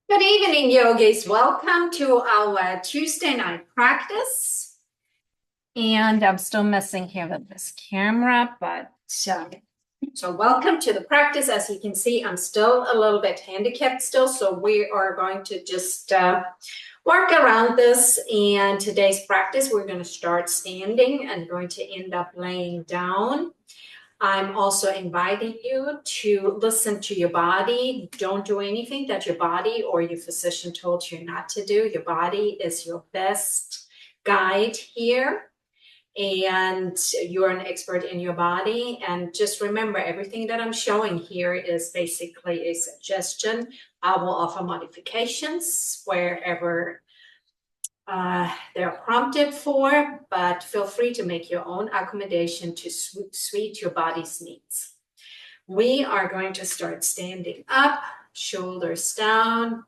Good evening, yogis. Welcome to our Tuesday night practice. And I'm still messing here with this camera, but so welcome to the practice. As you can see, I'm still a little bit handicapped still, so we are going to just work around this. And today's practice, we're going to start standing and going to end up laying down. I'm also inviting you to listen to your body. Don't do anything that your body or your physician told you not to do. Your body is your best guide here, and you're an expert in your body. And just remember, everything that I'm showing here is basically a suggestion. I will offer modifications wherever they're prompted for, but feel free to make your own accommodation to suit your body's needs. We are going to start standing up, shoulders down,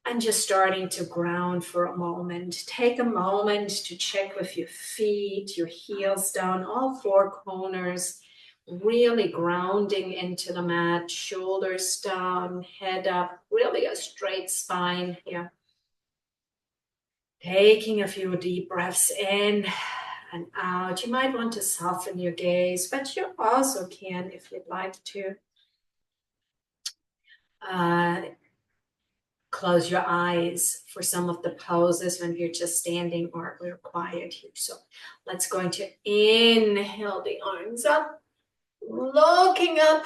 and just starting to ground for a moment. Take a moment to check with your feet, your heels down, all four corners, really grounding into the mat, shoulders down, head up, really a straight spine here. Taking a few deep breaths in and out. You might want to soften your gaze, but you also can, if you'd like to, close your eyes for some of the poses when you're just standing or we're quiet here. So let's going to inhale the arms up, looking up,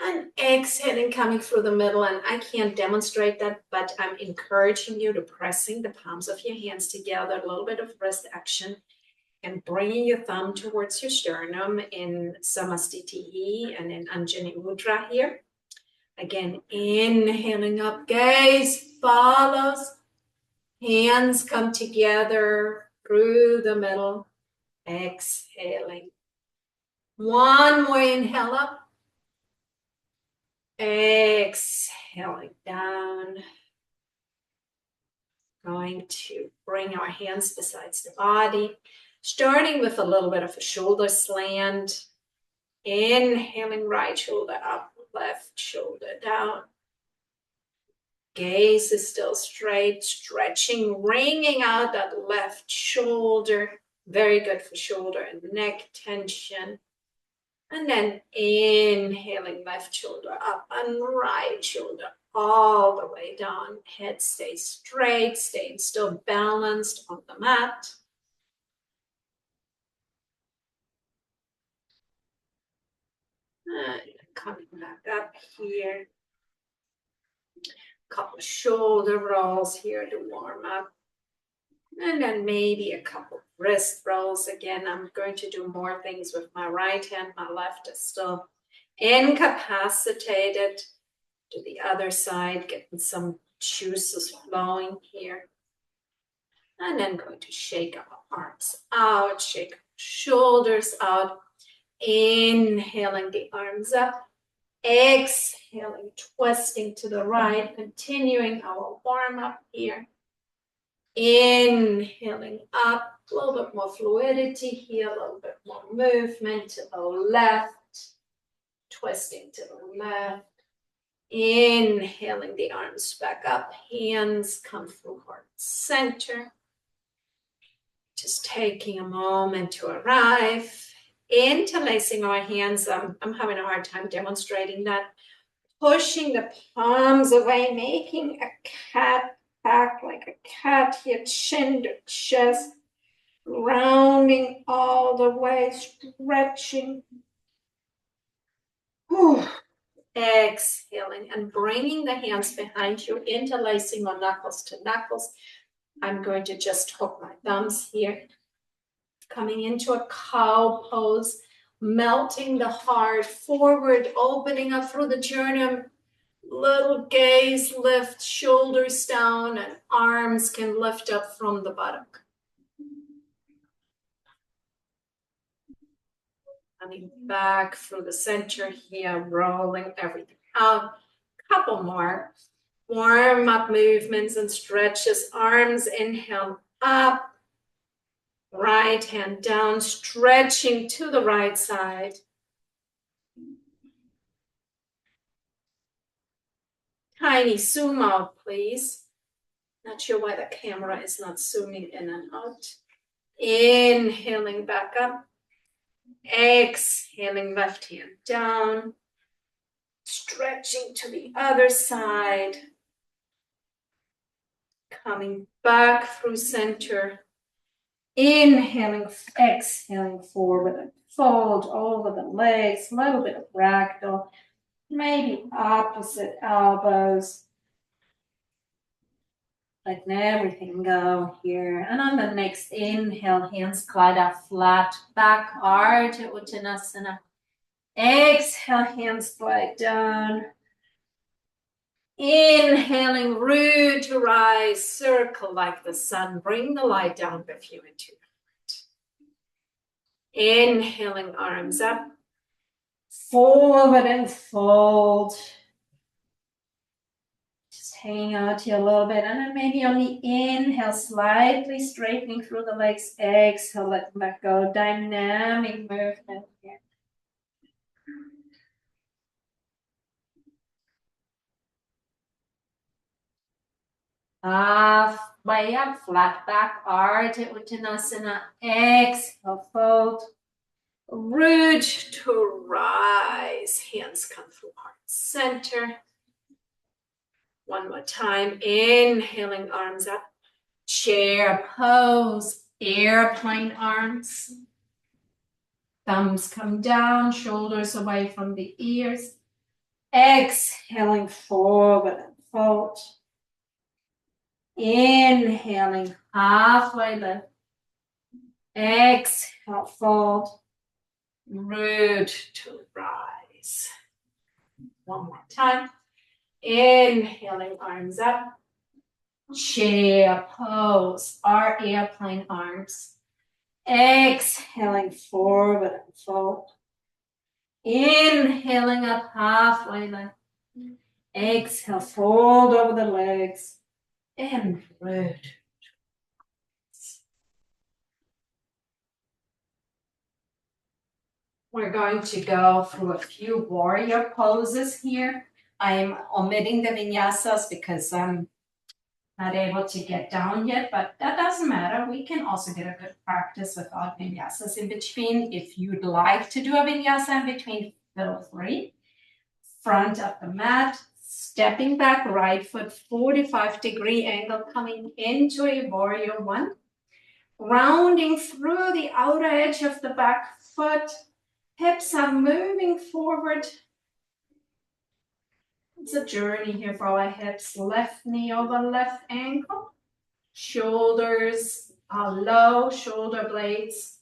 and exhaling, coming through the middle. And I can't demonstrate that, but I'm encouraging you to pressing the palms of your hands together, a little bit of wrist action, and bringing your thumb towards your sternum in Samastiti and in Anjani Mudra here. Again, inhaling up, gaze follows, hands come together through the middle, exhaling. One more inhale up, exhaling down. Going to bring our hands besides the body, starting with a little bit of a shoulder slant. Inhaling, right shoulder up, left shoulder down. Gaze is still straight, stretching, wringing out that left shoulder. Very good for shoulder and neck tension. And then inhaling, left shoulder up and right shoulder all the way down. Head stays straight, staying still balanced on the mat. And coming back up here. Couple shoulder rolls here to warm up. And then maybe a couple wrist rolls. Again, I'm going to do more things with my right hand. My left is still incapacitated. To the other side, getting some juices flowing here. And then going to shake our arms out, shake shoulders out. Inhaling the arms up. Exhaling, twisting to the right, continuing our warm up here. Inhaling up, a little bit more fluidity here, a little bit more movement to the left, twisting to the left. Inhaling the arms back up, hands come through heart center. Just taking a moment to arrive. Interlacing our hands. I'm having a hard time demonstrating that. Pushing the palms away, making a cat back like a cat here, chin to chest, rounding all the way, stretching. Whew. Exhaling and bringing the hands behind you, interlacing on knuckles to knuckles. I'm going to just hook my thumbs here. Coming into a cow pose, melting the heart forward, opening up through the sternum. Little gaze lift, shoulders down, and arms can lift up from the buttock. Coming back through the center here, rolling everything out. Couple more. Warm up movements and stretches. Arms inhale up. Right hand down, stretching to the right side. Tiny zoom out, please. Not sure why the camera is not zooming in and out. Inhaling back up. Exhaling left hand down. Stretching to the other side. Coming back through center. Inhaling, exhaling forward and fold over the legs. A little bit of ragdoll. Maybe opposite elbows. Letting everything go here. And on the next inhale, hands glide out flat back, Ardha Uttanasana. Exhale, hands glide down. Inhaling, root to rise, circle like the sun. Bring the light down with you into your heart. Inhaling, arms up. Forward and fold. Just hang out here a little bit. And then maybe on the inhale, slightly straightening through the legs. Exhale, let go. Dynamic movement here. Halfway up, flat back, Ardha Uttanasana. Exhale, fold. Root to rise. Hands come through heart center. One more time. Inhaling, arms up. Chair pose. Airplane arms. Thumbs come down. Shoulders away from the ears. Exhaling forward and fold. Inhaling, halfway lift. Exhale, fold. Root to rise. One more time. Inhaling, arms up. Chair pose, our airplane arms. Exhaling forward and fold. Inhaling up halfway lift. Exhale, fold over the legs. And root. We're going to go through a few warrior poses here. I'm omitting the vinyasas because I'm not able to get down yet, but that doesn't matter. We can also get a good practice without vinyasas in between. If you'd like to do a vinyasa in between, feel free. Front of the mat, stepping back, right foot 45-degree angle coming into a warrior one. Rounding through the outer edge of the back foot. Hips are moving forward. It's a journey here for our hips. Left knee over left ankle. Shoulders are low, shoulder blades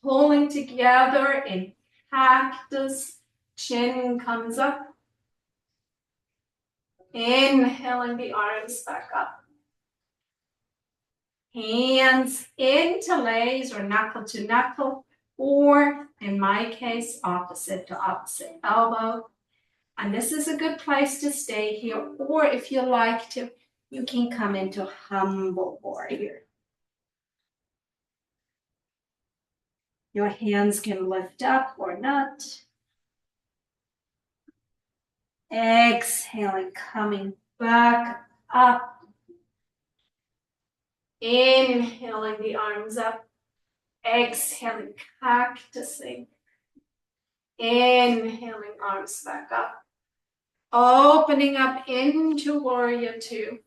pulling together in cactus. Chin comes up. Inhaling the arms back up. Hands interlace or knuckle to knuckle, or in my case, opposite to opposite elbow. And this is a good place to stay here, or if you like to, you can come into humble warrior. Your hands can lift up or not. Exhaling, coming back up. Inhaling the arms up. Exhaling, cactusing. Inhaling, arms back up. Opening up into warrior two.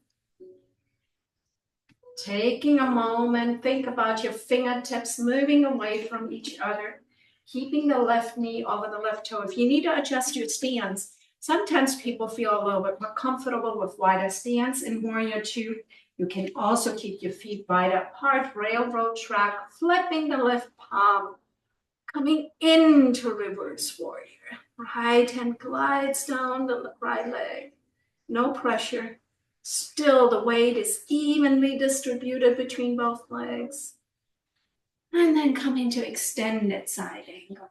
Taking a moment, think about your fingertips moving away from each other. Keeping the left knee over the left toe. If you need to adjust your stance, sometimes people feel a little bit more comfortable with wider stance in warrior two. You can also keep your feet wide apart, railroad track, flipping the left palm, coming into reverse warrior. Right hand glides down the right leg. No pressure. Still, the weight is evenly distributed between both legs. And then come into extended side angle.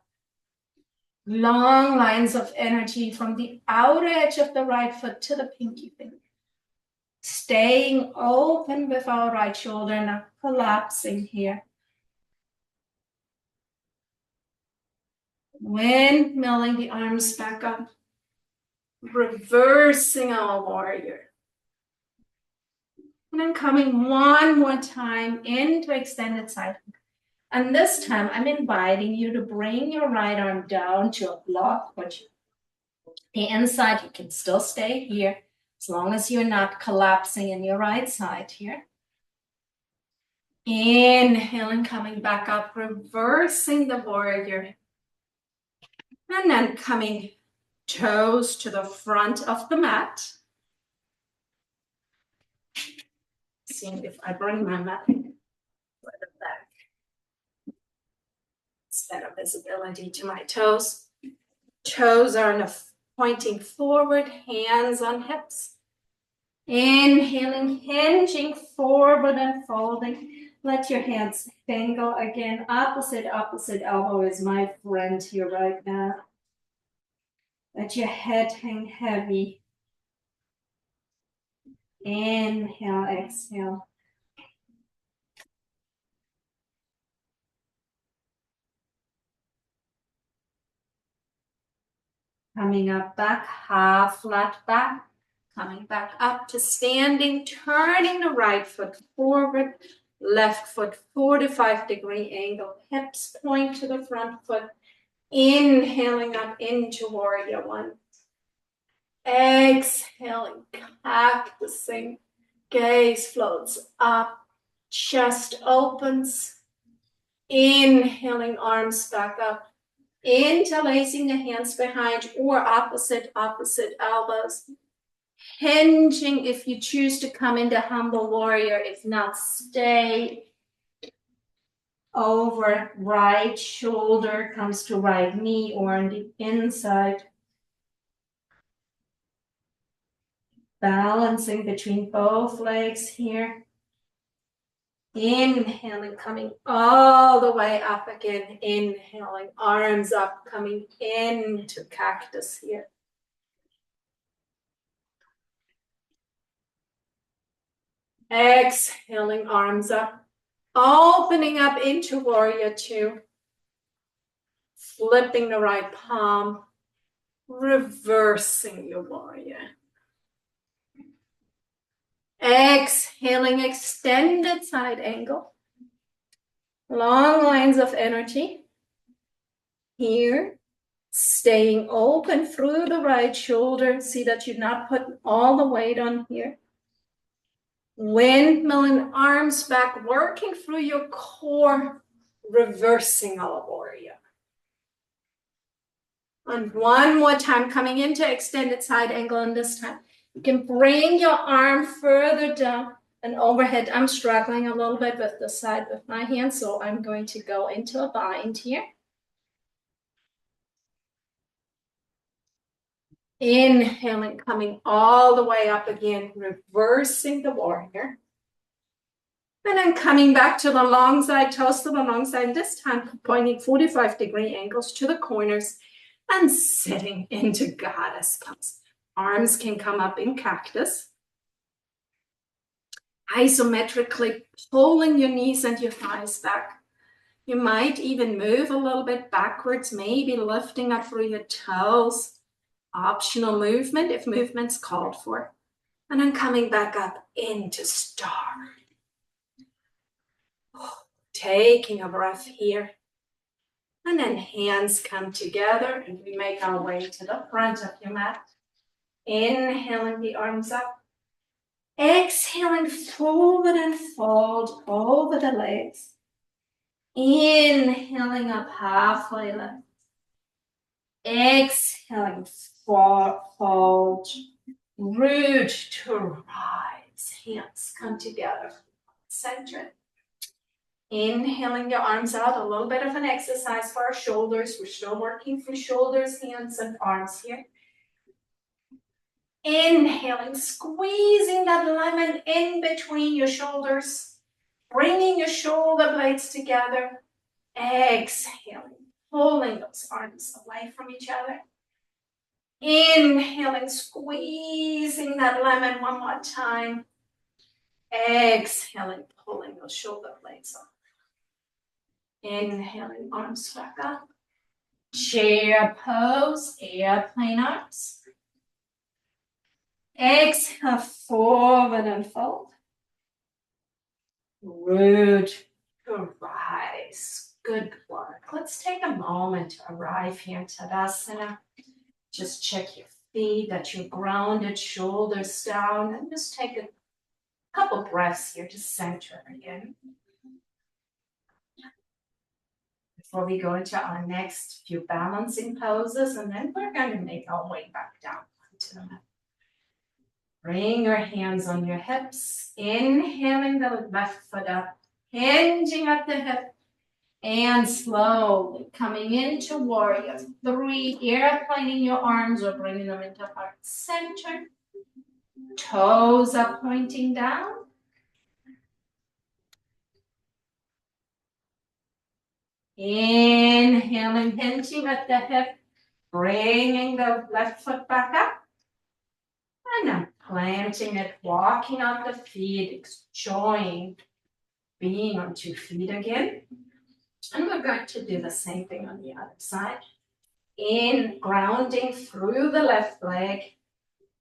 Long lines of energy from the outer edge of the right foot to the pinky finger. Staying open with our right shoulder, not collapsing here. Windmilling the arms back up. reversing our warrior. And then coming one more time into extended side. And this time I'm inviting you to bring your right arm down to a block, which the inside, you can still stay here as long as you're not collapsing in your right side here. Inhaling, coming back up, reversing the warrior. And then coming toes to the front of the mat. Seeing if I bring my mat further back. It's better visibility to my toes. Toes are pointing forward, hands on hips. Inhaling, hinging forward and folding. Let your hands dangle again. Opposite elbow is my friend here right now. Let your head hang heavy. Inhale, exhale. Coming up back, half flat back. Coming back up to standing, turning the right foot forward, left foot 45-degree angle. Hips point to the front foot. Inhaling up into warrior one. Exhaling, cactusing. Gaze floats up, chest opens. Inhaling, arms back up. Interlacing the hands behind or opposite elbows. Hinging if you choose to come into humble warrior. If not, stay over. Right shoulder comes to right knee or on the inside. Balancing between both legs here. Inhaling, coming all the way up again. Inhaling, arms up, coming into cactus here. Exhaling, arms up. Opening up into warrior two. Flipping the right palm. Reversing your warrior. Exhaling, extended side angle. Long lines of energy. Here. Staying open through the right shoulder. See that you're not putting all the weight on here. Windmilling, arms back, working through your core. Reversing our warrior. And one more time, coming into extended side angle, and this time you can bring your arm further down and overhead. I'm struggling a little bit with the side with my hand, so I'm going to go into a bind here. Inhaling, coming all the way up again, reversing the warrior. And then coming back to the long side, toes to the long side, this time pointing 45-degree angles to the corners and sitting into goddess pose. Arms can come up in cactus. Isometrically pulling your knees and your thighs back. You might even move a little bit backwards, maybe lifting up through your toes. Optional movement if movement's called for. And then coming back up into star. Taking a breath here. And then hands come together and we make our way to the front of your mat. Inhaling the arms up. Exhaling forward and fold over the legs. Inhaling up halfway lift. Exhaling fold. Root to rise. Hands come together. Center. Inhaling your arms out, a little bit of an exercise for our shoulders. We're still working through shoulders, hands, and arms here. Inhaling, squeezing that lemon in between your shoulders, bringing your shoulder blades together. Exhaling, pulling those arms away from each other. Inhaling, squeezing that lemon one more time. Exhaling, pulling those shoulder blades off. Inhaling, arms back up. Chair pose, airplane arms. Exhale, forward and fold. Root to rise. Good work. Let's take a moment to arrive here in Tadasana. Just check your feet, that you're grounded, shoulders down, and just take a couple breaths here to center again. Before we go into our next few balancing poses, and then we're going to make our way back down to the mat. Bring your hands on your hips, inhaling the left foot up, hinging at the hip, and slowly coming into warrior three, airplaning your arms or bringing them into heart center. Toes are pointing down. Inhaling, hinging at the hip, bringing the left foot back up. And then planting it, walking out the feet, enjoying being on 2 feet again. And we're going to do the same thing on the other side. In, grounding through the left leg.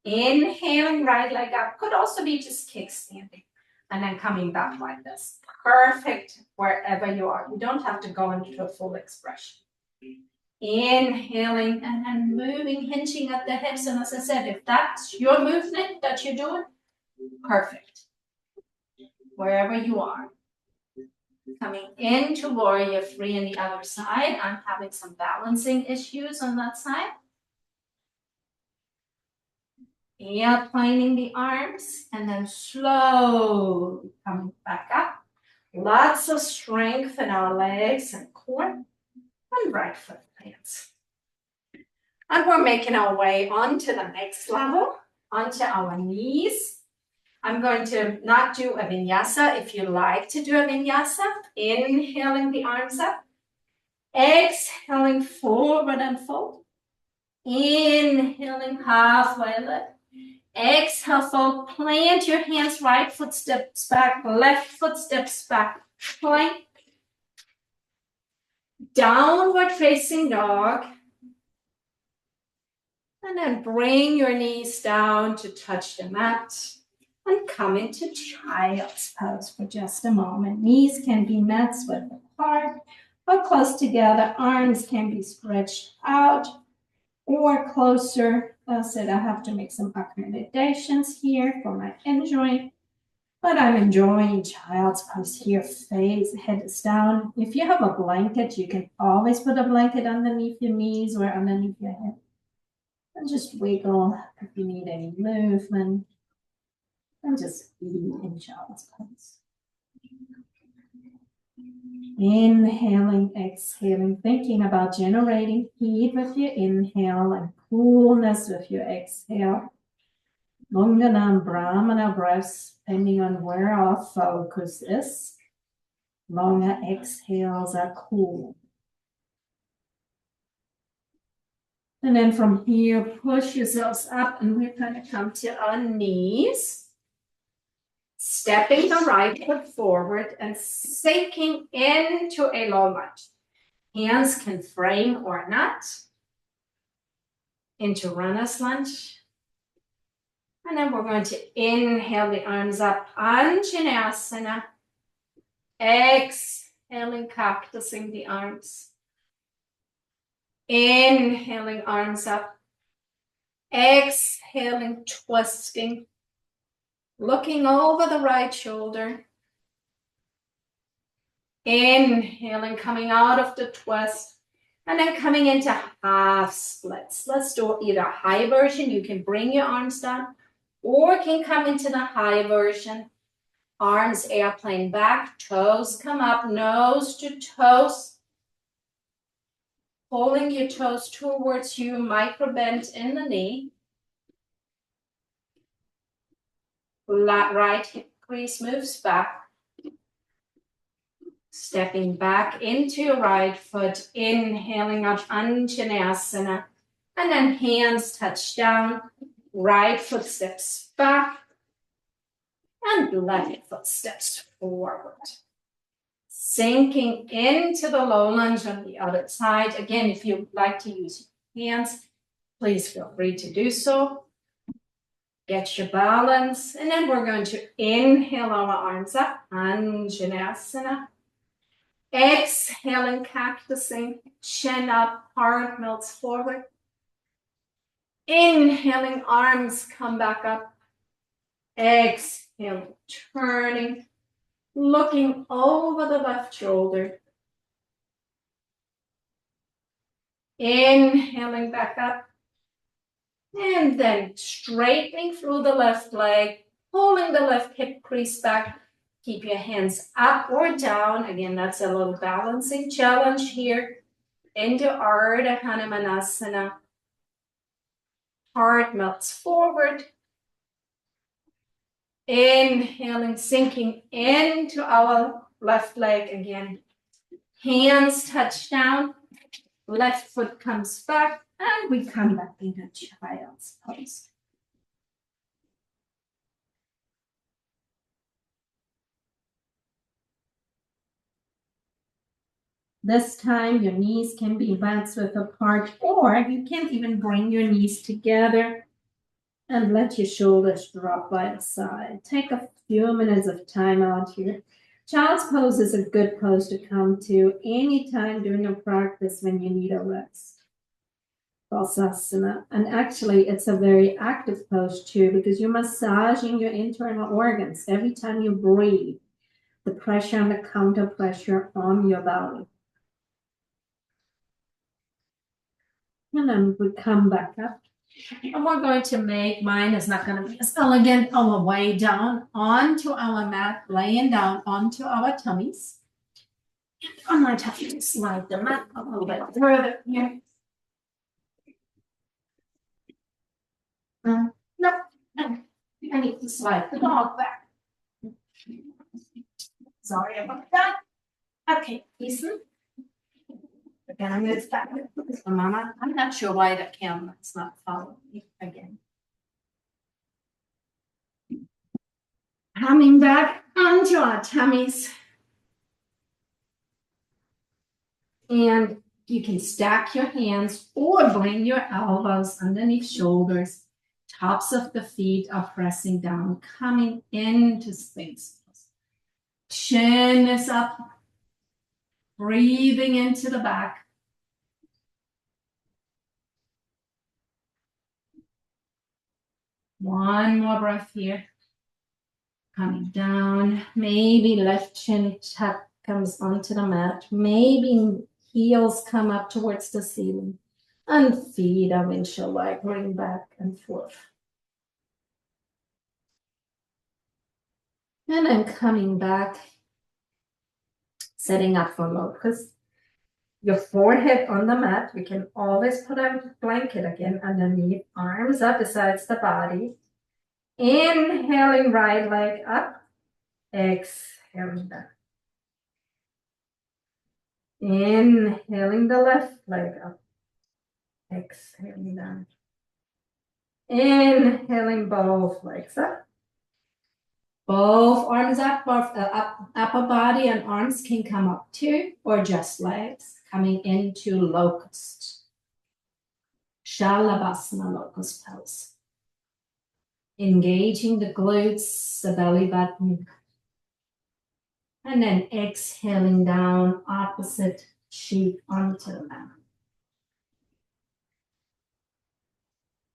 Inhaling, right leg up. Could also be just kickstanding. And then coming back like this. Perfect wherever you are. You don't have to go into a full expression. Inhaling and then moving, hinging at the hips. And as I said, if that's your movement that you're doing, perfect. Wherever you are. Coming into warrior three on the other side. I'm having some balancing issues on that side. Airplaning the arms and then slowly coming back up. Lots of strength in our legs and core. And right foot plants. And we're making our way onto the next level, onto our knees. I'm going to not do a vinyasa. If you like to do a vinyasa, inhaling the arms up, exhaling forward and fold, inhaling halfway lift, exhale fold, plant your hands, right foot steps back, left foot steps back, plank, downward facing dog, and then bring your knees down to touch the mat. And come into child's pose for just a moment. Knees can be met width apart or close together. Arms can be stretched out or closer. As I said, I have to make some accommodations here for my end joint. But I'm enjoying child's pose here. Face, head is down. If you have a blanket, you can always put a blanket underneath your knees or underneath your head. And just wiggle if you need any movement. And just be in child's pose. Inhaling, exhaling, thinking about generating heat with your inhale and coolness with your exhale. Lungana and Brahmana breaths, depending on where our focus is. Longer exhales are cool. And then from here, push yourselves up and we're going to come to our knees. Stepping the right foot forward and sinking into a low lunge. Hands can frame or not. Into runner's lunge. And then we're going to inhale the arms up, Anjaneyasana. Exhaling, cactusing the arms. Inhaling, arms up. Exhaling, twisting. Looking over the right shoulder. Inhaling, coming out of the twist. And then coming into half splits. Let's do either high version. You can bring your arms down. Or can come into the high version. Arms airplane back. Toes come up. Nose to toes. Pulling your toes towards you. Micro bend in the knee. Right hip crease moves back. Stepping back into your right foot. Inhaling up Anjaneyasana. And then hands touch down. Right foot steps back. And left foot steps forward. Sinking into the low lunge on the other side. Again, if you'd like to use your hands, please feel free to do so. Get your balance, and then we're going to inhale our arms up, Anjaneyasana. Exhaling, cactusing, chin up, heart melts forward. Inhaling, arms come back up. Exhaling, turning, looking over the left shoulder. Inhaling back up. And then straightening through the left leg, pulling the left hip crease back. Keep your hands up or down. Again, that's a little balancing challenge here. Into Ardha Hanumanasana. Heart melts forward. Inhaling, sinking into our left leg again. Hands touch down. Left foot comes back. And we come back into child's pose. This time your knees can be bent width apart, or you can't even bring your knees together and let your shoulders drop by the side. Take a few minutes of time out here. Child's pose is a good pose to come to anytime during your practice when you need a rest. Balasana. And actually, it's a very active pose too, because you're massaging your internal organs every time you breathe. The pressure and the counter pressure on your belly. And then we come back up. And we're going to make, mine is not going to be as elegant, our way down onto our mat, laying down onto our tummies. On my tummy, slide the mat a little bit further here. Nope, I need to slide the dog back. Sorry about that. Okay, Ethan. Again, I'm going to start with this one, Mama. I'm not sure why the camera's not following me again. Coming back onto our tummies. And you can stack your hands or bring your elbows underneath shoulders. Tops of the feet are pressing down, coming into Sphinx pose. Chin is up. Breathing into the back. One more breath here. Coming down. Maybe left chin tuck comes onto the mat. Maybe heels come up towards the ceiling. And feet are windshield wipening back and forth. And then coming back. Setting up for locust. Your forehead on the mat. We can always put a blanket again underneath. Arms up besides the body. Inhaling right leg up. Exhaling down. Inhaling the left leg up. Exhaling down. Inhaling both legs up. Both arms up, upper body and arms can come up too, or just legs coming into locust. Shalabhasana locust pose. Engaging the glutes, the belly button. And then exhaling down, opposite cheek onto the mat.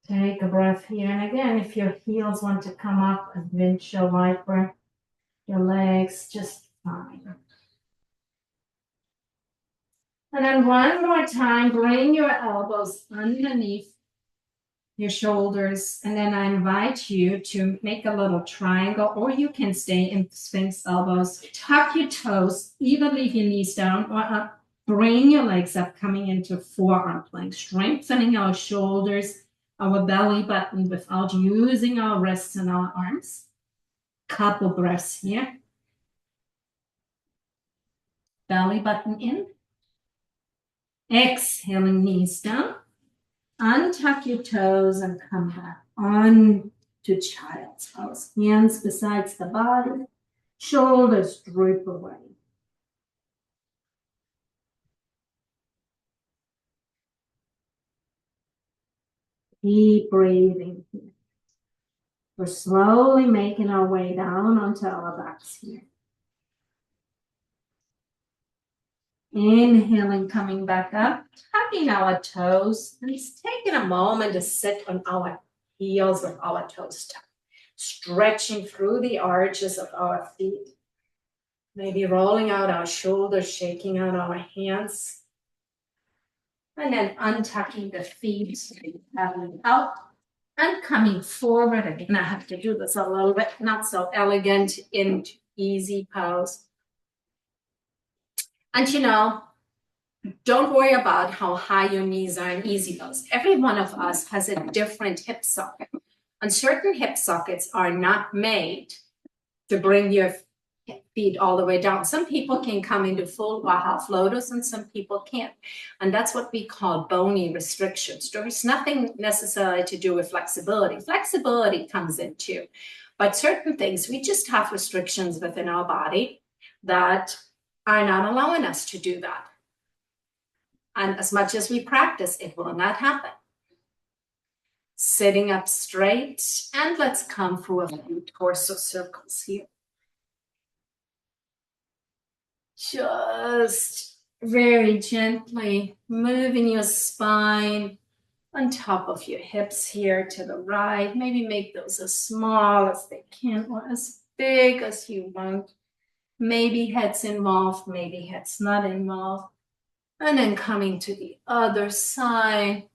Take a breath here. And again, if your heels want to come up, a windshield wiper, your legs just fine. And then one more time, bring your elbows underneath your shoulders. And then I invite you to make a little triangle, or you can stay in Sphinx elbows. Tuck your toes, either leave your knees down or up. Bring your legs up, coming into forearm plank, strengthening our shoulders, our belly button without using our wrists and our arms. Couple breaths here. Belly button in. Exhaling, knees down. Untuck your toes and come back on to child's pose. Hands besides the body. Shoulders droop away. Deep breathing here. We're slowly making our way down onto our backs here. Inhaling, coming back up, tucking our toes, and just taking a moment to sit on our heels with our toes tucked, stretching through the arches of our feet. Maybe rolling out our shoulders, shaking out our hands. And then untucking the feet, paddling out and coming forward. Again, I have to do this a little bit, not so elegant, into easy pose. And don't worry about how high your knees are in easy pose. Every one of us has a different hip socket. And certain hip sockets are not made to bring your feet all the way down. Some people can come into full or half lotus and some people can't. And that's what we call bony restrictions. There's nothing necessarily to do with flexibility. Flexibility comes in too. But certain things, we just have restrictions within our body that are not allowing us to do that. And as much as we practice, it will not happen. Sitting up straight, and let's come through a few torso circles here. Just very gently moving your spine on top of your hips here to the right. Maybe make those as small as they can or as big as you want. Maybe head's involved, maybe head's not involved. And then coming to the other side.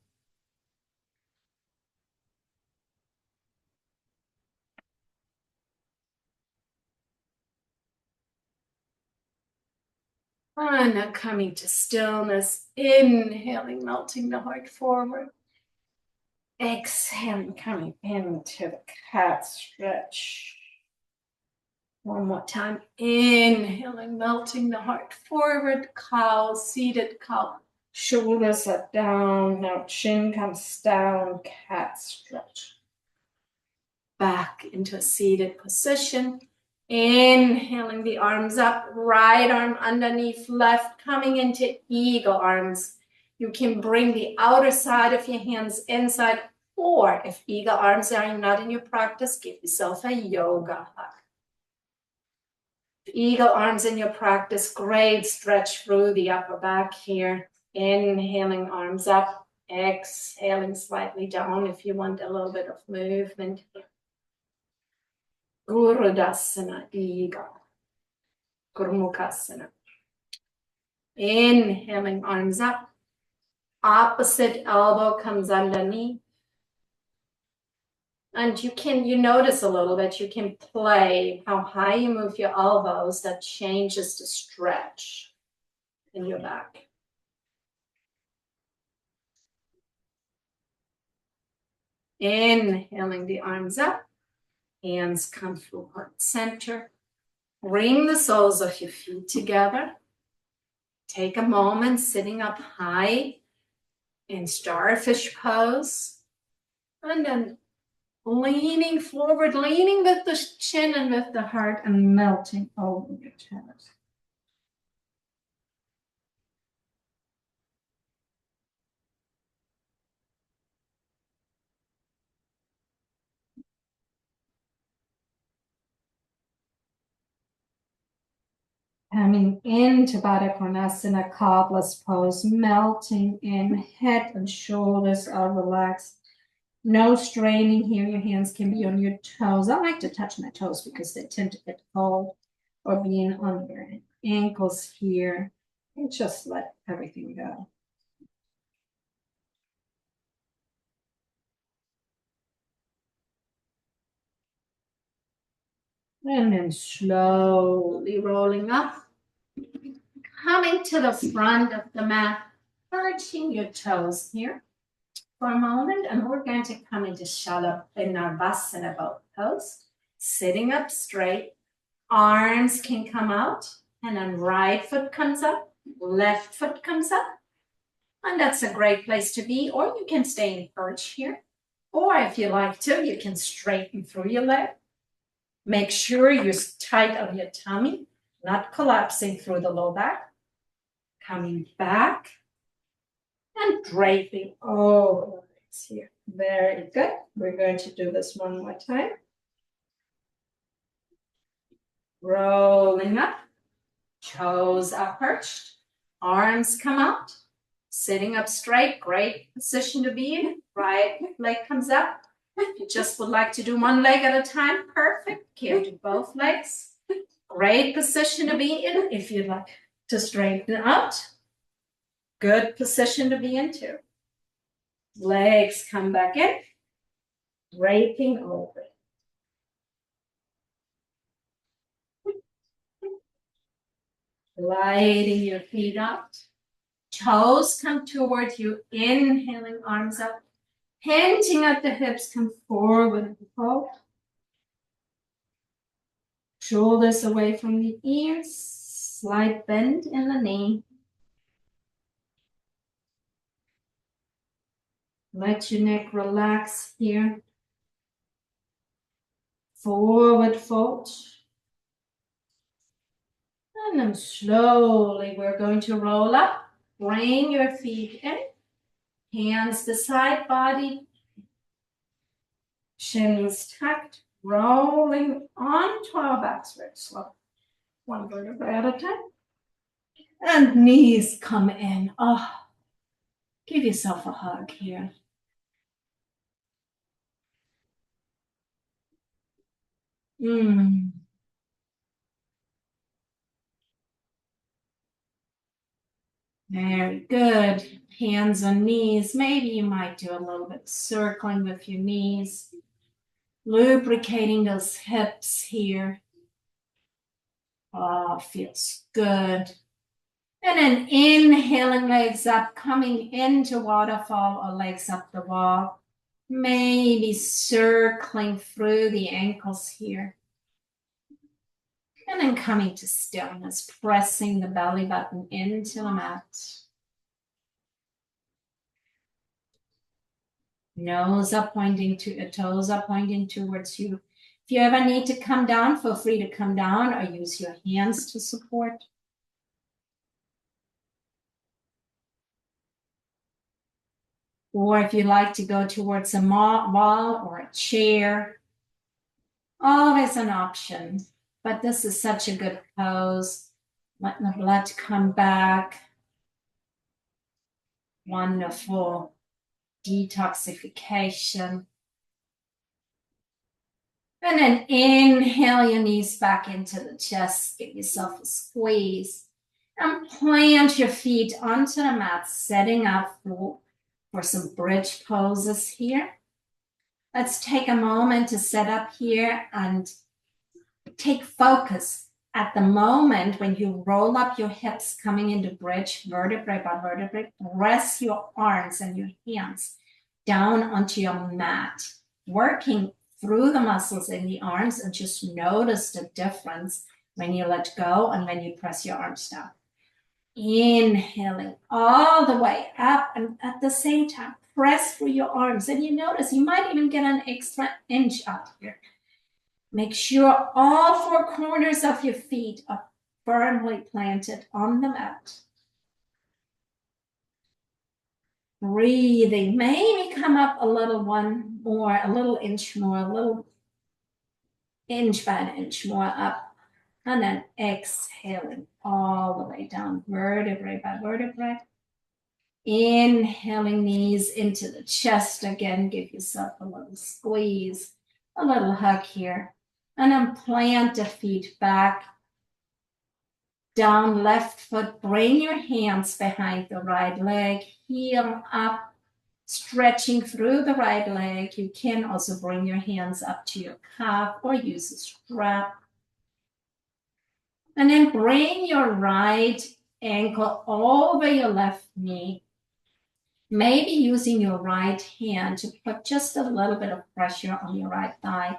And then coming to stillness, inhaling, melting the heart forward. Exhaling, coming into the cat stretch. One more time, inhaling, melting the heart forward, cow, seated cow. Shoulders are down, now chin comes down, cat stretch. Back into a seated position. Inhaling the arms up, right arm underneath left, coming into eagle arms. You can bring the outer side of your hands inside, or if eagle arms are not in your practice, give yourself a yoga hug. Eagle arms in your practice, great stretch through the upper back here. Inhaling, arms up, exhaling slightly down if you want a little bit of movement here. Gurudasana, eagle. Gurmukhasana. Inhaling, arms up. Opposite elbow comes underneath. And you notice a little bit, you can play how high you move your elbows. That changes the stretch in your back. Inhaling the arms up. Hands come through heart center. Bring the soles of your feet together. Take a moment sitting up high in starfish pose. And then leaning forward, leaning with the chin and with the heart and melting over your toes. Coming into Baddha Konasana, cobbler's pose, melting in, head and shoulders are relaxed. No straining here, your hands can be on your toes. I like to touch my toes because they tend to get cold, or being on your ankles here, and just let everything go. And then slowly rolling up. Coming to the front of the mat, arching your toes here for a moment, and we're going to come into Shalabhinavasana boat pose. Sitting up straight, arms can come out, and then right foot comes up, left foot comes up. And that's a great place to be, or you can stay in perch here. Or if you like to, you can straighten through your leg. Make sure you're tight of your tummy, not collapsing through the low back. Coming back and draping over the legs here. Very good. We're going to do this one more time. Rolling up, toes are perched, arms come out, sitting up straight, great position to be in. Right leg comes up. If you just would like to do one leg at a time, perfect. Can't do both legs. Great position to be in. If you'd like to straighten out, good position to be into. Legs come back in, draping over. Gliding your feet out. Toes come towards you, inhaling arms up. Hinting at the hips, come forward and fold. Shoulders away from the ears, slight bend in the knee. Let your neck relax here. Forward fold. And then slowly we're going to roll up. Bring your feet in. Hands beside body. Shins tucked. Rolling onto our backs very slow. One vertebra at a time. And knees come in. Oh, give yourself a hug here. Very good. Hands on knees. Maybe you might do a little bit of circling with your knees. Lubricating those hips here. Oh, feels good. And then inhaling, legs up, coming into waterfall or legs up the wall. Maybe circling through the ankles here. And then coming to stillness, pressing the belly button into the mat. Nose up pointing to, toes up pointing towards you. If you ever need to come down, feel free to come down or use your hands to support. Or if you like to go towards a wall or a chair, always an option. But this is such a good pose. Letting the blood come back. Wonderful detoxification. And then inhale your knees back into the chest. Give yourself a squeeze. And plant your feet onto the mat, setting up for some bridge poses here. Let's take a moment to set up here and take focus at the moment when you roll up your hips coming into bridge, vertebrae by vertebrae. Press your arms and your hands down onto your mat, working through the muscles in the arms, and just notice the difference when you let go and when you press your arms down. Inhaling all the way up, and at the same time, press through your arms. And you notice you might even get an extra inch out here. Make sure all four corners of your feet are firmly planted on the mat. Breathing, maybe come up a little one more, a little inch more, a little inch by an inch more up. And then exhaling all the way down, vertebrae by vertebrae. Inhaling knees into the chest again. Give yourself a little squeeze, a little hug here. And then plant the feet back. Down left foot, bring your hands behind the right leg, heel up, stretching through the right leg. You can also bring your hands up to your calf or use a strap. And then bring your right ankle over your left knee. Maybe using your right hand to put just a little bit of pressure on your right thigh.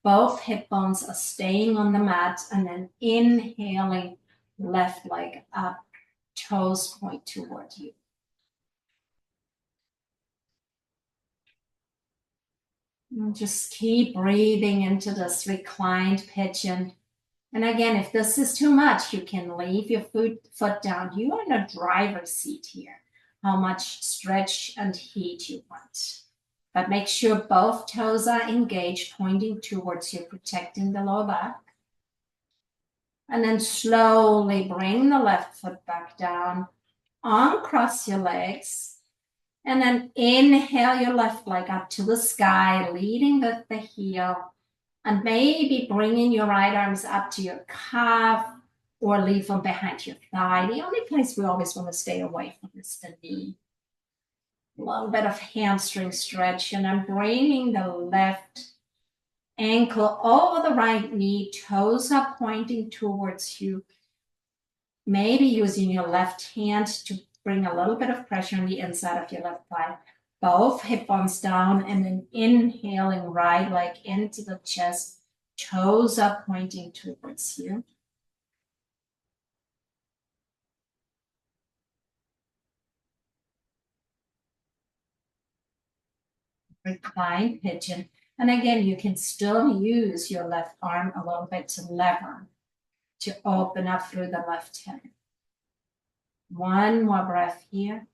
Both hip bones are staying on the mat, and then inhaling, left leg up, toes point toward you. And just keep breathing into this reclined pigeon. And again, if this is too much, you can leave your foot down. You are in a driver's seat here. How much stretch and heat you want. But make sure both toes are engaged, pointing towards you, protecting the lower back. And then slowly bring the left foot back down, uncross your legs, and then inhale your left leg up to the sky, leading with the heel, and maybe bringing your right arms up to your calf or leave them behind your thigh. The only place we always want to stay away from is the knee. A little bit of hamstring stretch, and I'm bringing the left ankle over the right knee, toes are pointing towards you. Maybe using your left hand to bring a little bit of pressure on the inside of your left thigh. Both hip bones down, and then inhaling right leg into the chest, toes are pointing towards you. Recline pigeon. And again, you can still use your left arm a little bit to lever, to open up through the left hip. One more breath here.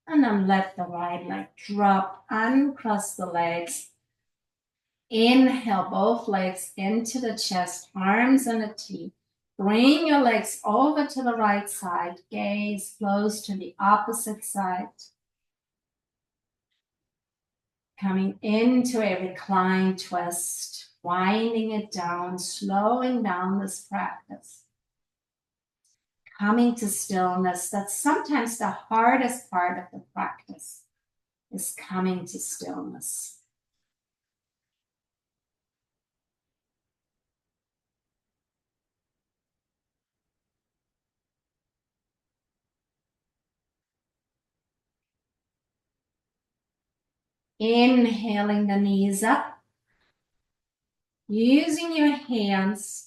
And then let the right leg drop, uncross the legs. Inhale both legs into the chest, arms on the T. Bring your legs over to the right side, gaze close to the opposite side. Coming into a reclined twist, winding it down, slowing down this practice. Coming to stillness. That's sometimes the hardest part of the practice, is coming to stillness. Inhaling the knees up. Using your hands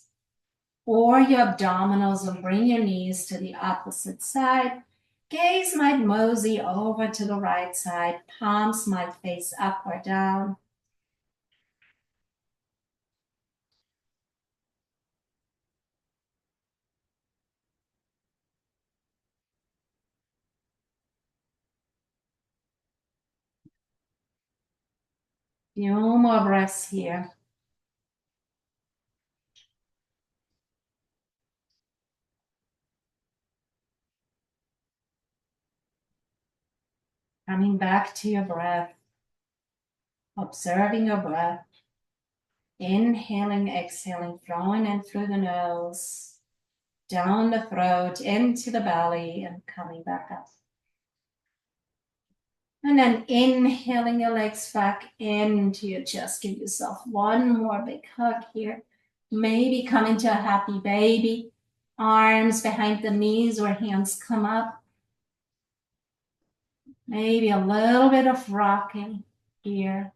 or your abdominals, and bring your knees to the opposite side. Gaze might mosey over to the right side. Palms might face up or down. Few more breaths here. Coming back to your breath. Observing your breath. Inhaling, exhaling, flowing in through the nose, down the throat, into the belly, and coming back up. And then inhaling your legs back into your chest. Give yourself one more big hug here. Maybe come into a happy baby. Arms behind the knees or hands come up. Maybe a little bit of rocking here.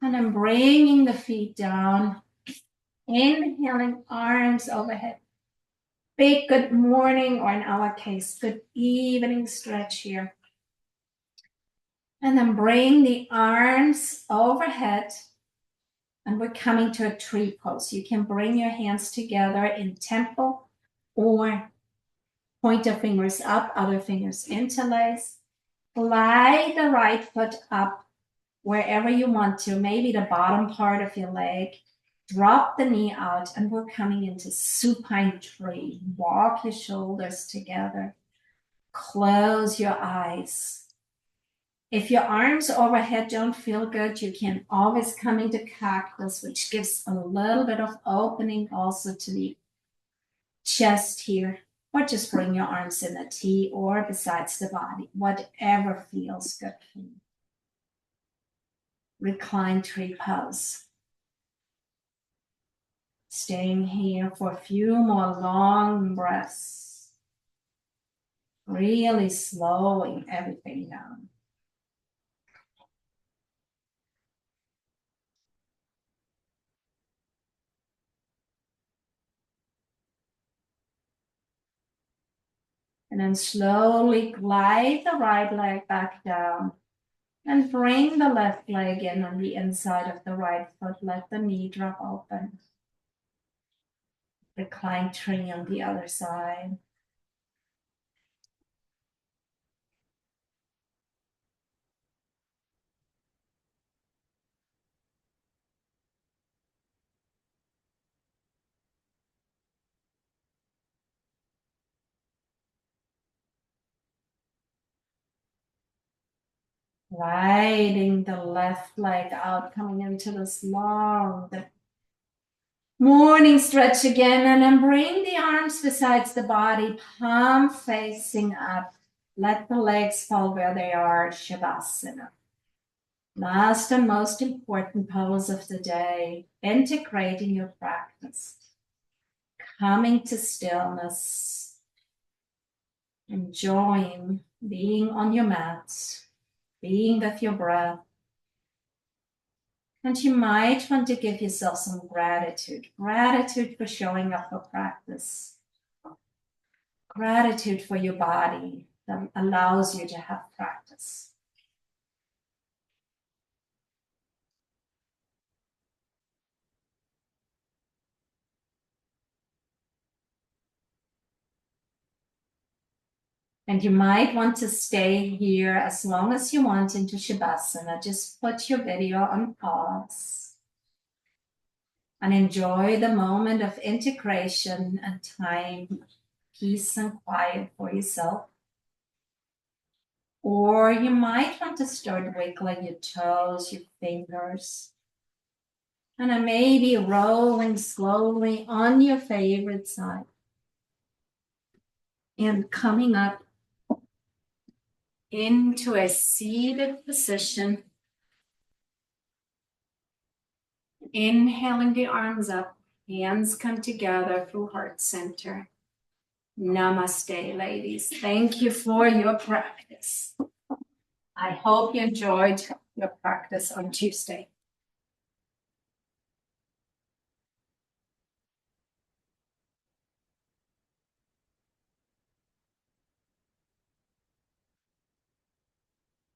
And then bringing the feet down. Inhaling, arms overhead. Big good morning, or in our case, good evening stretch here. And then bring the arms overhead. And we're coming to a tree pose. You can bring your hands together in temple, or point your fingers up, other fingers interlace. Glide the right foot up wherever you want to, maybe the bottom part of your leg. Drop the knee out, and we're coming into supine tree. Walk your shoulders together. Close your eyes. If your arms overhead don't feel good, you can always come into cactus, which gives a little bit of opening also to the chest here. Or just bring your arms in a T or besides the body, whatever feels good for you. Recline tree pose. Staying here for a few more long breaths. Really slowing everything down. And then slowly glide the right leg back down. And bring the left leg in on the inside of the right foot. Let the knee drop open. Recline tree on the other side. Riding the left leg out, coming into this long morning stretch again. And then bring the arms besides the body, palm facing up. Let the legs fall where they are, Shavasana. Last and most important pose of the day, integrating your practice. Coming to stillness. Enjoying being on your mat, being with your breath. And you might want to give yourself some gratitude. Gratitude for showing up for practice. Gratitude for your body that allows you to have practice. And you might want to stay here as long as you want into Shavasana. Just put your video on pause. And enjoy the moment of integration and time, peace and quiet for yourself. Or you might want to start wiggling your toes, your fingers. And then maybe rolling slowly on your favorite side. And coming up into a seated position. Inhaling the arms up, hands come together through heart center. Namaste, ladies. Thank you for your practice. I hope you enjoyed your practice on Tuesday.